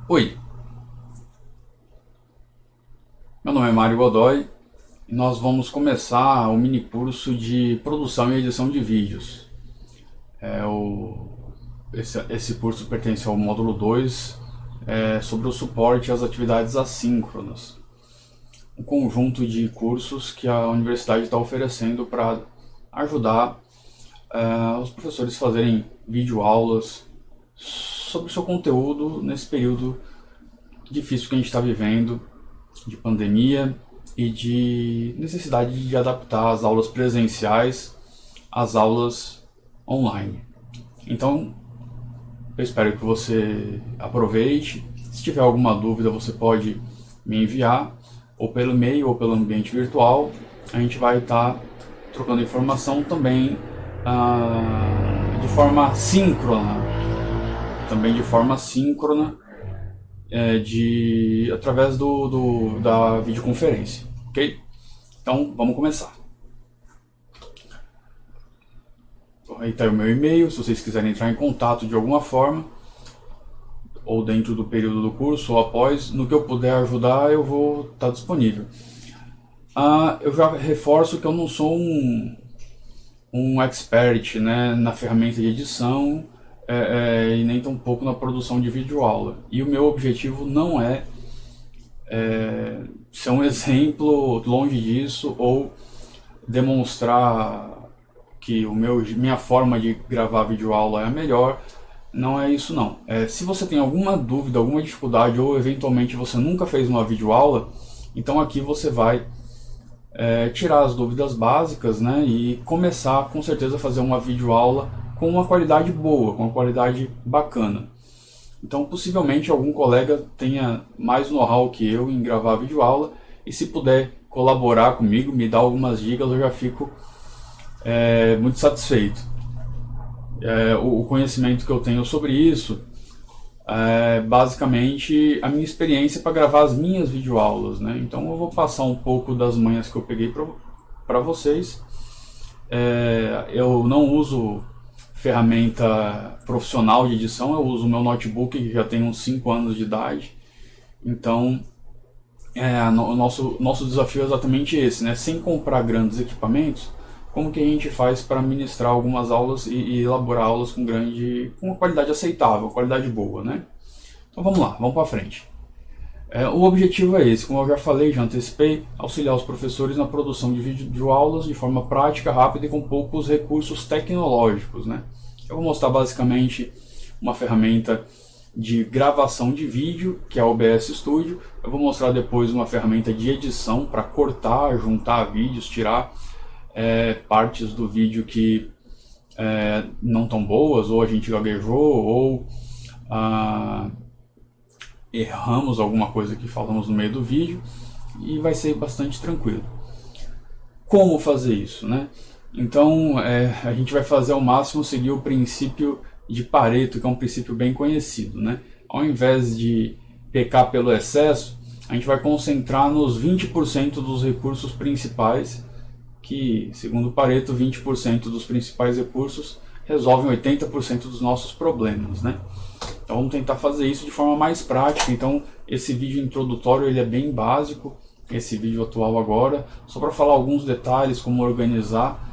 Oi, meu nome é Mário Godoy e nós vamos começar o mini curso de produção e edição de vídeos. É o, esse curso pertence ao módulo 2, sobre o suporte às atividades assíncronas. Um conjunto de cursos que a universidade está oferecendo para ajudar os professores a fazerem videoaulas sobre o seu conteúdo nesse período difícil que a gente está vivendo, de pandemia e de necessidade de adaptar as aulas presenciais às aulas online. Então, eu espero que você aproveite. Se tiver alguma dúvida, você pode me enviar, ou pelo e-mail ou pelo ambiente virtual. A gente vai estar trocando informação também de forma síncrona. Também de forma síncrona, através da videoconferência, ok? Então, vamos começar. Aí está o meu e-mail, se vocês quiserem entrar em contato de alguma forma, ou dentro do período do curso, ou após, no que eu puder ajudar, eu vou estar disponível. Eu já reforço que eu não sou um expert, né, na ferramenta de edição, e nem tampouco na produção de videoaula. E o meu objetivo não é ser um exemplo, longe disso, ou demonstrar que minha forma de gravar videoaula é a melhor. Não é isso não. Se você tem alguma dúvida, alguma dificuldade, ou eventualmente você nunca fez uma videoaula, então aqui você vai tirar as dúvidas básicas, né, e começar com certeza a fazer uma videoaula com uma qualidade boa, com uma qualidade bacana. Então, possivelmente algum colega tenha mais know-how que eu em gravar videoaula, e se puder colaborar comigo, me dar algumas dicas, eu já fico muito satisfeito. O conhecimento que eu tenho sobre isso é basicamente a minha experiência para gravar as minhas videoaulas, né? Então eu vou passar um pouco das manhas que eu peguei para vocês. Eu não uso ferramenta profissional de edição, eu uso o meu notebook que já tem uns 5 anos de idade. Então o nosso desafio é exatamente esse, né? Sem comprar grandes equipamentos, como que a gente faz para ministrar algumas aulas e elaborar aulas com uma qualidade aceitável, qualidade boa, né? Então vamos lá, vamos para frente. O objetivo é esse, como eu já falei, já antecipei, auxiliar os professores na produção de videoaulas de forma prática, rápida e com poucos recursos tecnológicos, né? Eu vou mostrar basicamente uma ferramenta de gravação de vídeo, que é a OBS Studio. Eu vou mostrar depois uma ferramenta de edição para cortar, juntar vídeos, tirar partes do vídeo que não tão boas, ou a gente gaguejou, ou erramos alguma coisa que falamos no meio do vídeo, e vai ser bastante tranquilo. Como fazer isso, né? Então a gente vai fazer ao máximo seguir o princípio de Pareto, que é um princípio bem conhecido, né? Ao invés de pecar pelo excesso, a gente vai concentrar nos 20% dos recursos principais, que, segundo Pareto, 20% dos principais recursos resolvem 80% dos nossos problemas, né? Então vamos tentar fazer isso de forma mais prática. Então esse vídeo introdutório ele é bem básico, esse vídeo atual agora, só para falar alguns detalhes, como organizar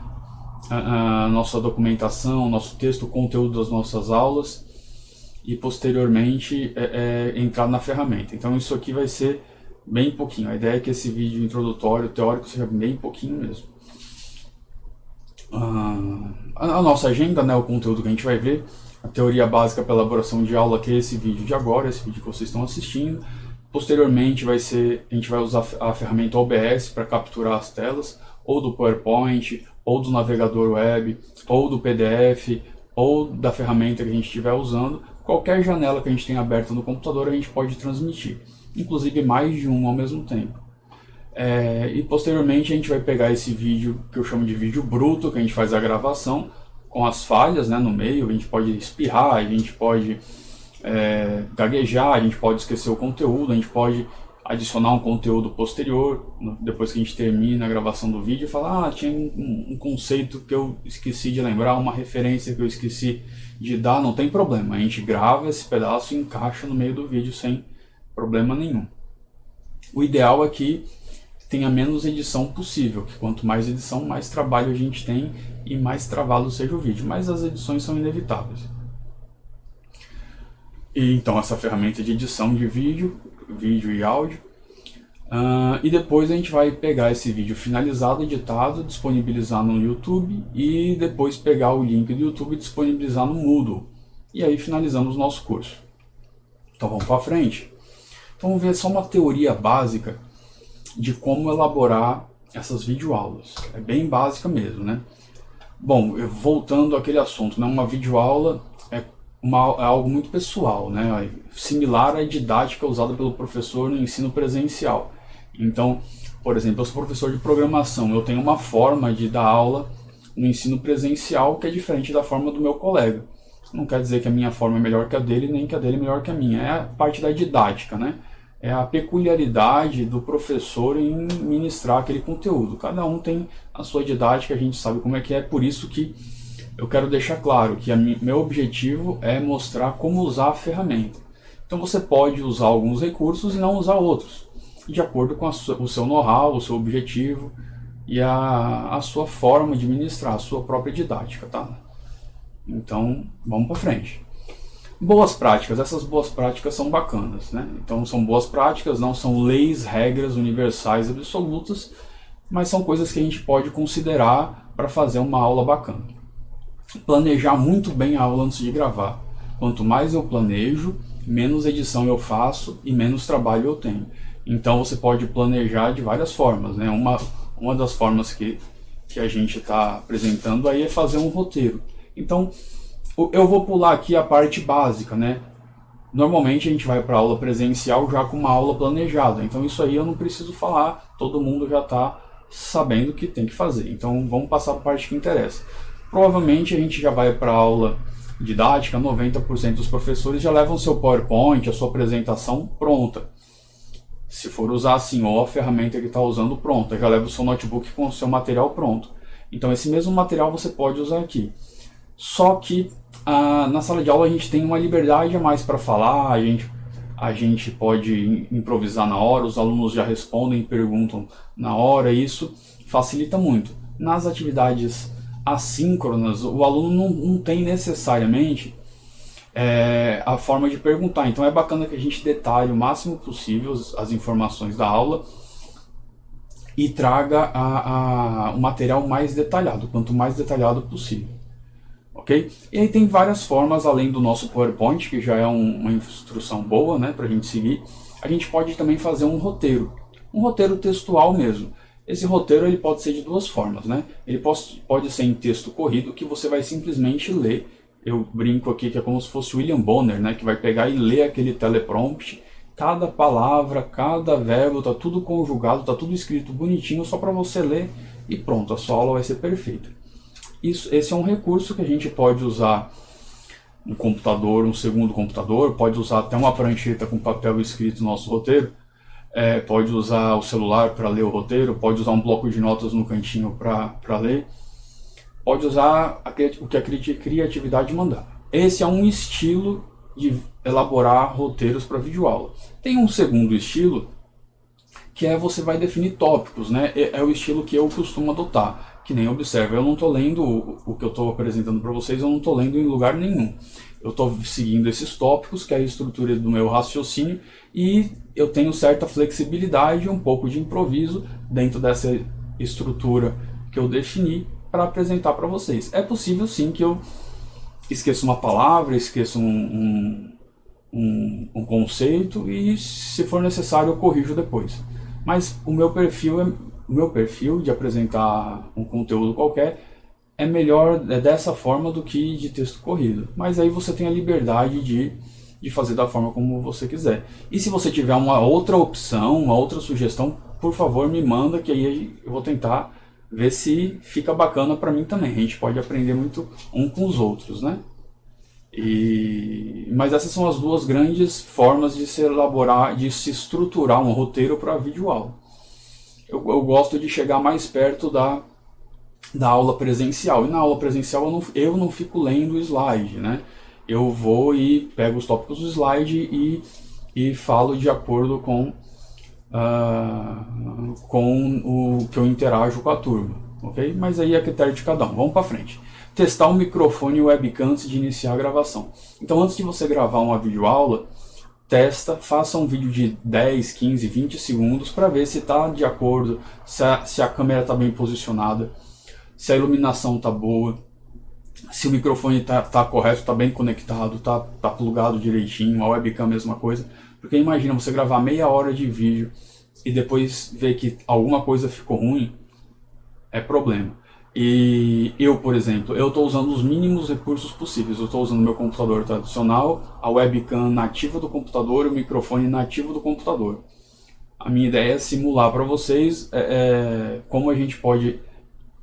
a nossa documentação, nosso texto, o conteúdo das nossas aulas, e posteriormente entrar na ferramenta. Então isso aqui vai ser bem pouquinho. A ideia é que esse vídeo introdutório, teórico, seja bem pouquinho mesmo. A nossa agenda, né, o conteúdo que a gente vai ver, a teoria básica para elaboração de aula, que é esse vídeo de agora, esse vídeo que vocês estão assistindo. Posteriormente a gente vai usar a ferramenta OBS para capturar as telas, ou do PowerPoint, ou do navegador web, ou do PDF, ou da ferramenta que a gente estiver usando. Qualquer janela que a gente tenha aberta no computador a gente pode transmitir, inclusive mais de um ao mesmo tempo. E posteriormente a gente vai pegar esse vídeo que eu chamo de vídeo bruto, que a gente faz a gravação com as falhas, né, no meio. A gente pode espirrar, a gente pode gaguejar, a gente pode esquecer o conteúdo, a gente pode adicionar um conteúdo posterior, depois que a gente termina a gravação do vídeo, falar, tinha um conceito que eu esqueci de lembrar, uma referência que eu esqueci de dar, não tem problema, a gente grava esse pedaço e encaixa no meio do vídeo sem problema nenhum. O ideal é que tenha menos edição possível, que quanto mais edição, mais trabalho a gente tem e mais travado seja o vídeo, mas as edições são inevitáveis. E então essa ferramenta de edição de vídeo e áudio, e depois a gente vai pegar esse vídeo finalizado, editado, disponibilizar no YouTube e depois pegar o link do YouTube e disponibilizar no Moodle, e aí finalizamos o nosso curso. Então vamos para frente. Então vamos ver só uma teoria básica de como elaborar essas videoaulas. É bem básica mesmo, né? Bom, voltando àquele assunto, né? Uma videoaula é algo muito pessoal, né? Similar à didática usada pelo professor no ensino presencial. Então, por exemplo, eu sou professor de programação, eu tenho uma forma de dar aula no ensino presencial que é diferente da forma do meu colega. Não quer dizer que a minha forma é melhor que a dele, nem que a dele é melhor que a minha. É a parte da didática, né? É a peculiaridade do professor em ministrar aquele conteúdo. Cada um tem a sua didática, a gente sabe como é que é, por isso que eu quero deixar claro que meu objetivo é mostrar como usar a ferramenta. Então você pode usar alguns recursos e não usar outros, de acordo com o seu know-how, o seu objetivo e a sua forma de ministrar, a sua própria didática, tá? Então, vamos para frente. Boas práticas, essas boas práticas são bacanas, né? Então são boas práticas, não são leis, regras universais absolutas, mas são coisas que a gente pode considerar para fazer uma aula bacana. Planejar muito bem a aula antes de gravar. Quanto mais eu planejo, menos edição eu faço e menos trabalho eu tenho. Então você pode planejar de várias formas, né? Uma das formas que a gente está apresentando aí é fazer um roteiro. Então, eu vou pular aqui a parte básica, né? Normalmente a gente vai para aula presencial já com uma aula planejada, então isso aí eu não preciso falar, todo mundo já está sabendo o que tem que fazer. Então vamos passar para a parte que interessa. Provavelmente a gente já vai para a aula didática, 90% dos professores já levam seu PowerPoint, a sua apresentação pronta. Se for usar assim, ou a ferramenta que está usando pronta, já leva o seu notebook com o seu material pronto. Então esse mesmo material você pode usar aqui. Só que na sala de aula a gente tem uma liberdade a mais para falar, a gente pode improvisar na hora, os alunos já respondem e perguntam na hora, e isso facilita muito. Nas atividades assíncronas, o aluno não tem necessariamente a forma de perguntar, então é bacana que a gente detalhe o máximo possível as informações da aula e traga o material mais detalhado, quanto mais detalhado possível. Ok? E aí tem várias formas, além do nosso PowerPoint, que já é uma instrução boa, né, para a gente seguir. A gente pode também fazer um roteiro textual mesmo. Esse roteiro ele pode ser de duas formas, né? Ele pode ser em texto corrido, que você vai simplesmente ler. Eu brinco aqui que é como se fosse William Bonner, né, que vai pegar e ler aquele teleprompt. Cada palavra, cada verbo, tá tudo conjugado, tá tudo escrito bonitinho, só para você ler e pronto, a sua aula vai ser perfeita. Esse é um recurso que a gente pode usar um computador, um segundo computador, pode usar até uma prancheta com papel escrito no nosso roteiro, pode usar o celular para ler o roteiro, pode usar um bloco de notas no cantinho para ler, pode usar o que a criatividade mandar. Esse é um estilo de elaborar roteiros para videoaula. Tem um segundo estilo, que você vai definir tópicos, né? É o estilo que eu costumo adotar. Que nem observa, eu não estou lendo o que eu estou apresentando para vocês, eu não estou lendo em lugar nenhum. Eu estou seguindo esses tópicos, que é a estrutura do meu raciocínio, e eu tenho certa flexibilidade, um pouco de improviso dentro dessa estrutura que eu defini para apresentar para vocês. É possível sim que eu esqueça uma palavra, esqueça um conceito e, se for necessário, eu corrijo depois. Mas o meu perfil de apresentar um conteúdo qualquer é melhor dessa forma do que de texto corrido. Mas aí você tem a liberdade de fazer da forma como você quiser. E se você tiver uma outra opção, uma outra sugestão, por favor me manda, que aí eu vou tentar ver se fica bacana para mim também. A gente pode aprender muito um com os outros, né? Mas essas são as duas grandes formas de se elaborar, de se estruturar um roteiro para videoaula. Eu gosto de chegar mais perto da aula presencial. E na aula presencial eu não fico lendo o slide, né? Eu vou e pego os tópicos do slide e falo de acordo com o que eu interajo com a turma, ok? Mas aí é critério de cada um. Vamos para frente. Testar o microfone e o webcam antes de iniciar a gravação. Então, antes de você gravar uma videoaula, testa, faça um vídeo de 10, 15, 20 segundos para ver se está de acordo, se a câmera está bem posicionada, se a iluminação está boa, se o microfone está correto, está bem conectado, está plugado direitinho, a webcam a mesma coisa. Porque imagina você gravar meia hora de vídeo e depois ver que alguma coisa ficou ruim, é problema. E eu, por exemplo, eu estou usando os mínimos recursos possíveis. Eu estou usando meu computador tradicional, a webcam nativa do computador e o microfone nativo do computador. A minha ideia é simular para vocês como a gente pode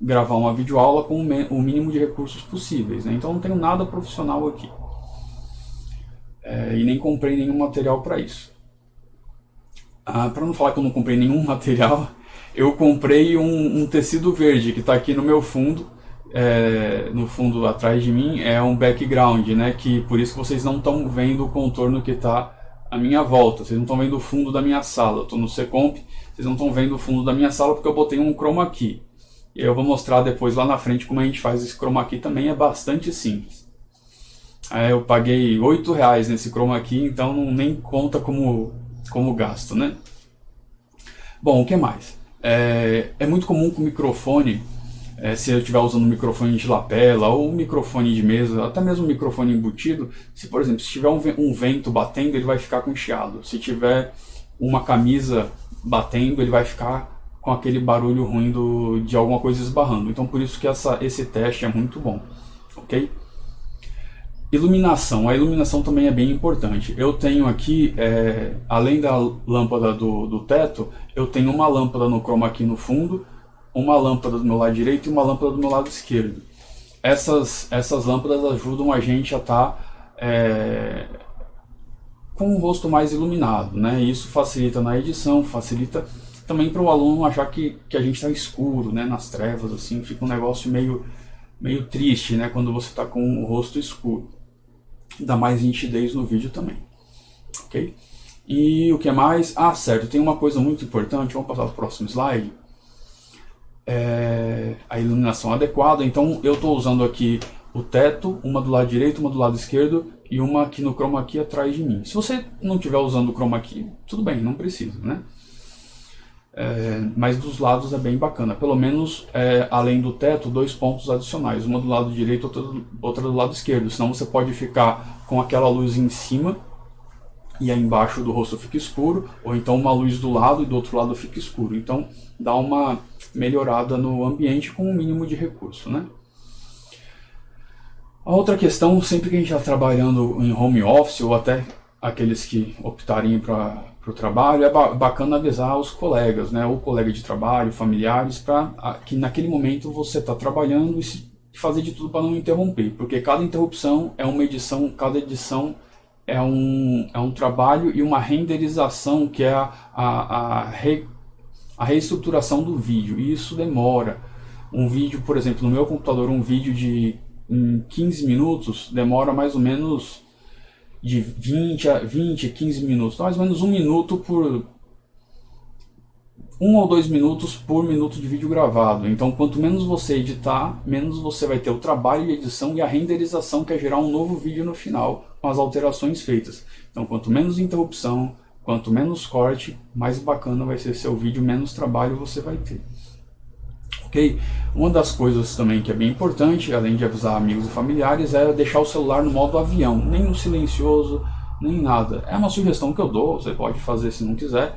gravar uma videoaula com o mínimo de recursos possíveis, né? Então não tenho nada profissional aqui. E nem comprei nenhum material para isso. Para não falar que eu não comprei nenhum material, eu comprei um tecido verde que está aqui no meu fundo, no fundo atrás de mim, é um background, né? Que por isso que vocês não estão vendo o contorno que está à minha volta, vocês não estão vendo o fundo da minha sala. Eu estou no Secomp, vocês não estão vendo o fundo da minha sala porque eu botei um chroma key. E eu vou mostrar depois lá na frente como a gente faz esse chroma key também, é bastante simples. Eu paguei R$8 nesse chroma key, então nem conta como gasto, né? Bom, o que mais? É muito comum que o microfone, se eu estiver usando um microfone de lapela ou um microfone de mesa, até mesmo um microfone embutido, se por exemplo, se tiver um vento batendo, ele vai ficar com chiado. Se tiver uma camisa batendo, ele vai ficar com aquele barulho ruim de alguma coisa esbarrando. Então por isso que esse teste é muito bom, ok? Iluminação. A iluminação também é bem importante. Eu tenho aqui, além da lâmpada do teto, eu tenho uma lâmpada no chroma key no fundo, uma lâmpada do meu lado direito e uma lâmpada do meu lado esquerdo. Essas lâmpadas ajudam a gente a estar com o rosto mais iluminado, né? Isso facilita na edição, facilita também para o aluno achar que a gente está escuro, né? Nas trevas, assim, fica um negócio meio triste, né? Quando você está com o rosto escuro. Dá mais nitidez no vídeo também, ok? E o que mais? Certo, tem uma coisa muito importante, vamos passar para o próximo slide. A iluminação adequada. Então eu estou usando aqui o teto, uma do lado direito, uma do lado esquerdo e uma aqui no chroma key atrás de mim. Se você não estiver usando o chroma key, tudo bem, não precisa, né? Mas dos lados é bem bacana, pelo menos além do teto, 2 pontos adicionais, uma do lado direito, outra do lado esquerdo, senão você pode ficar com aquela luz em cima e aí embaixo do rosto fica escuro, ou então uma luz do lado e do outro lado fica escuro. Então dá uma melhorada no ambiente com o mínimo de recurso, né? A outra questão, sempre que a gente está trabalhando em home office, ou até aqueles que optarem para o trabalho, é bacana avisar os colegas, né, ou colega de trabalho, familiares, para que naquele momento você está trabalhando e fazer de tudo para não interromper, porque cada interrupção é uma edição, cada edição é um trabalho e uma renderização, que é a reestruturação do vídeo, e isso demora. Um vídeo, por exemplo, no meu computador, um vídeo de 15 minutos demora mais ou menos de 20 a 15 minutos, então, mais ou menos 1 ou 2 minutos por minuto de vídeo gravado. Então quanto menos você editar, menos você vai ter o trabalho de edição e a renderização, que é gerar um novo vídeo no final com as alterações feitas. Então quanto menos interrupção, quanto menos corte, mais bacana vai ser seu vídeo, menos trabalho você vai ter. Ok? Uma das coisas também que é bem importante, além de avisar amigos e familiares, é deixar o celular no modo avião, nem no silencioso, nem nada. É uma sugestão que eu dou, você pode fazer se não quiser,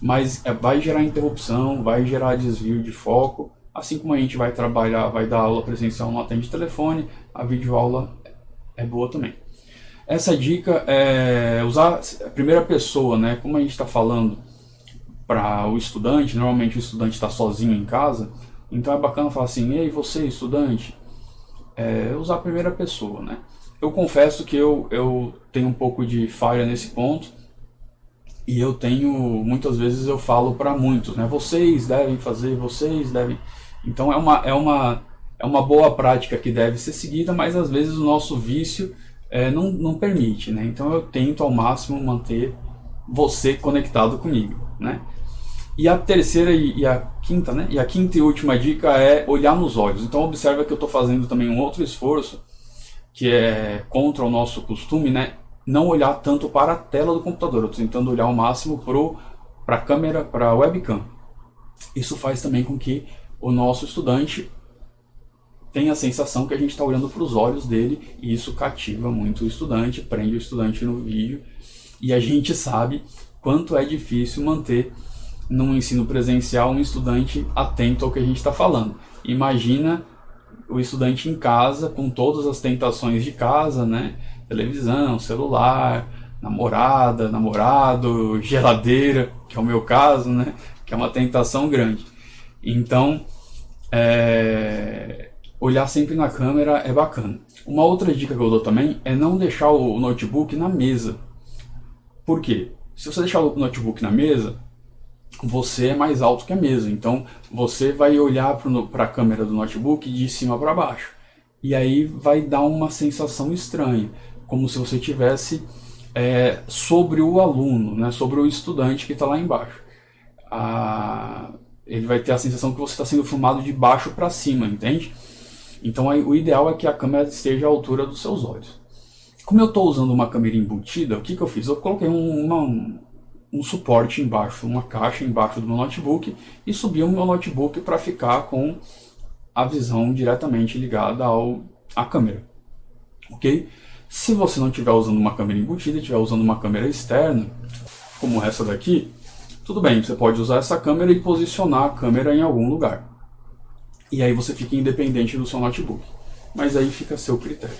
mas vai gerar interrupção, vai gerar desvio de foco. Assim como a gente vai trabalhar, vai dar aula presencial no atende telefone, a videoaula é boa também. Essa dica é usar a primeira pessoa, né? Como a gente está falando para o estudante, normalmente o estudante está sozinho em casa, então é bacana falar assim: ei, você estudante, usar a primeira pessoa, né? eu confesso que eu tenho um pouco de falha nesse ponto, e eu tenho, muitas vezes eu falo para muitos, né? Vocês devem fazer, vocês devem. Então é uma boa prática que deve ser seguida, mas às vezes o nosso vício não permite, né? Então eu tento ao máximo manter você conectado comigo, né? E a terceira e a quinta, né? E a quinta e última dica é olhar nos olhos. Então observa que eu estou fazendo também um outro esforço, que é contra o nosso costume, né? Não olhar tanto para a tela do computador. Eu estou tentando olhar ao máximo para a câmera, para a webcam. Isso faz também com que o nosso estudante tenha a sensação que a gente está olhando para os olhos dele, e isso cativa muito o estudante, prende o estudante no vídeo, e a gente sabe quanto é difícil manter num ensino presencial um estudante atento ao que a gente está falando. Imagina o estudante em casa com todas as tentações de casa, né? Televisão, celular, namorada, namorado, geladeira, que é o meu caso, né? Que é uma tentação grande. Então, olhar sempre na câmera é bacana. Uma outra dica que eu dou também é não deixar o notebook na mesa. Por quê? Se você deixar o notebook na mesa, você é mais alto que a mesa, então você vai olhar para a câmera do notebook de cima para baixo, e aí vai dar uma sensação estranha, como se você estivesse sobre o aluno, né, sobre o estudante que está lá embaixo. Ele vai ter a sensação que você está sendo filmado de baixo para cima, entende? Então o ideal é que a câmera esteja à altura dos seus olhos. Como eu estou usando uma câmera embutida, o que eu fiz? Eu coloquei um suporte embaixo, uma caixa embaixo do meu notebook, e subi o meu notebook para ficar com a visão diretamente ligada à câmera, ok? Se você não estiver usando uma câmera embutida, estiver usando uma câmera externa, como essa daqui, tudo bem, você pode usar essa câmera e posicionar a câmera em algum lugar, e aí você fica independente do seu notebook, mas aí fica a seu critério.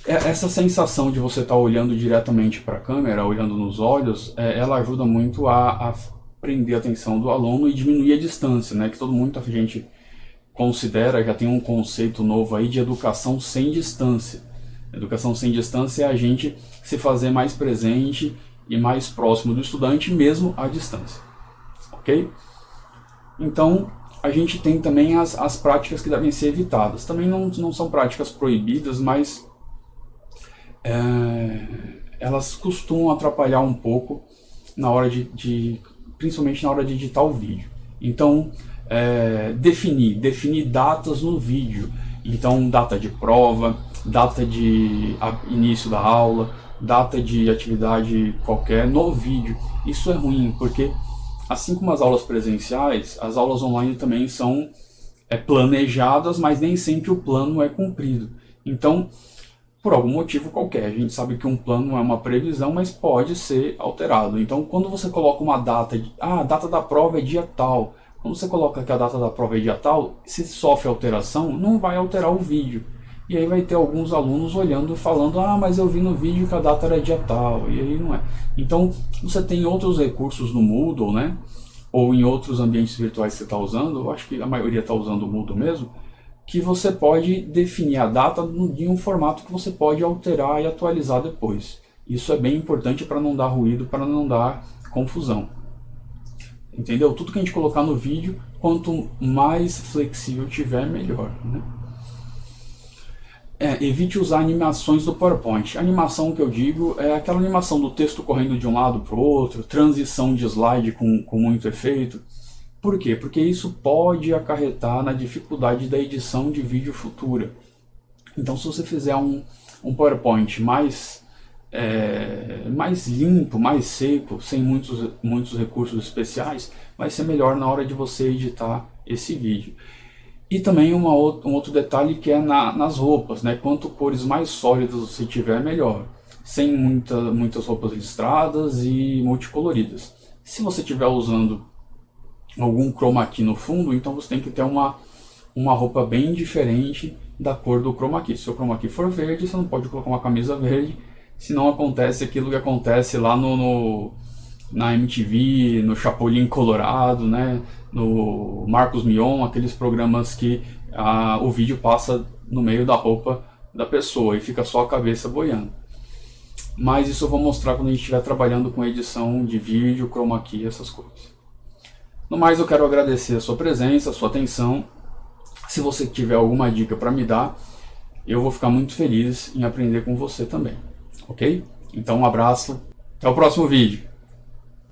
Essa sensação de você estar olhando diretamente para a câmera, olhando nos olhos, ela ajuda muito a prender a atenção do aluno e diminuir a distância, né? Que muita gente considera, já tem um conceito novo aí de educação sem distância. Educação sem distância é a gente se fazer mais presente e mais próximo do estudante, mesmo à distância, ok? Então, a gente tem também as práticas que devem ser evitadas. Também não são práticas proibidas, mas elas costumam atrapalhar um pouco na hora principalmente na hora de editar o vídeo. Então, definir datas no vídeo. Então, data de prova, data de início da aula, data de atividade qualquer no vídeo. Isso é ruim, porque assim como as aulas presenciais, as aulas online também são planejadas, mas nem sempre o plano é cumprido. Então, por algum motivo qualquer, a gente sabe que um plano é uma previsão, mas pode ser alterado. Então, quando você coloca uma data, a data da prova é dia tal, quando você coloca que a data da prova é dia tal, se sofre alteração, não vai alterar o vídeo. E aí vai ter alguns alunos olhando e falando, mas eu vi no vídeo que a data era dia tal, e aí não é. Então, você tem outros recursos no Moodle, né? Ou em outros ambientes virtuais que você está usando, eu acho que a maioria está usando o Moodle mesmo, que você pode definir a data em um formato que você pode alterar e atualizar depois. Isso é bem importante para não dar ruído, para não dar confusão. Entendeu? Tudo que a gente colocar no vídeo, quanto mais flexível tiver, melhor, né? Evite usar animações do PowerPoint. A animação que eu digo é aquela animação do texto correndo de um lado para o outro, transição de slide com muito efeito. Por quê? Porque isso pode acarretar na dificuldade da edição de vídeo futura. Então, se você fizer um PowerPoint mais limpo, mais seco, sem muitos recursos especiais, vai ser melhor na hora de você editar esse vídeo. E também um outro detalhe que é nas roupas, né? Quanto cores mais sólidas você tiver, melhor. Sem muitas roupas listradas e multicoloridas. Se você estiver usando algum chroma key no fundo, então você tem que ter uma roupa bem diferente da cor do chroma key. Se o chroma key for verde, você não pode colocar uma camisa verde, senão acontece aquilo que acontece lá na MTV, no Chapolin Colorado, né? No Marcos Mion, aqueles programas que o vídeo passa no meio da roupa da pessoa e fica só a cabeça boiando. Mas isso eu vou mostrar quando a gente estiver trabalhando com edição de vídeo, chroma key, essas coisas. No mais, eu quero agradecer a sua presença, a sua atenção. Se você tiver alguma dica para me dar, eu vou ficar muito feliz em aprender com você também, ok? Então um abraço, até o próximo vídeo.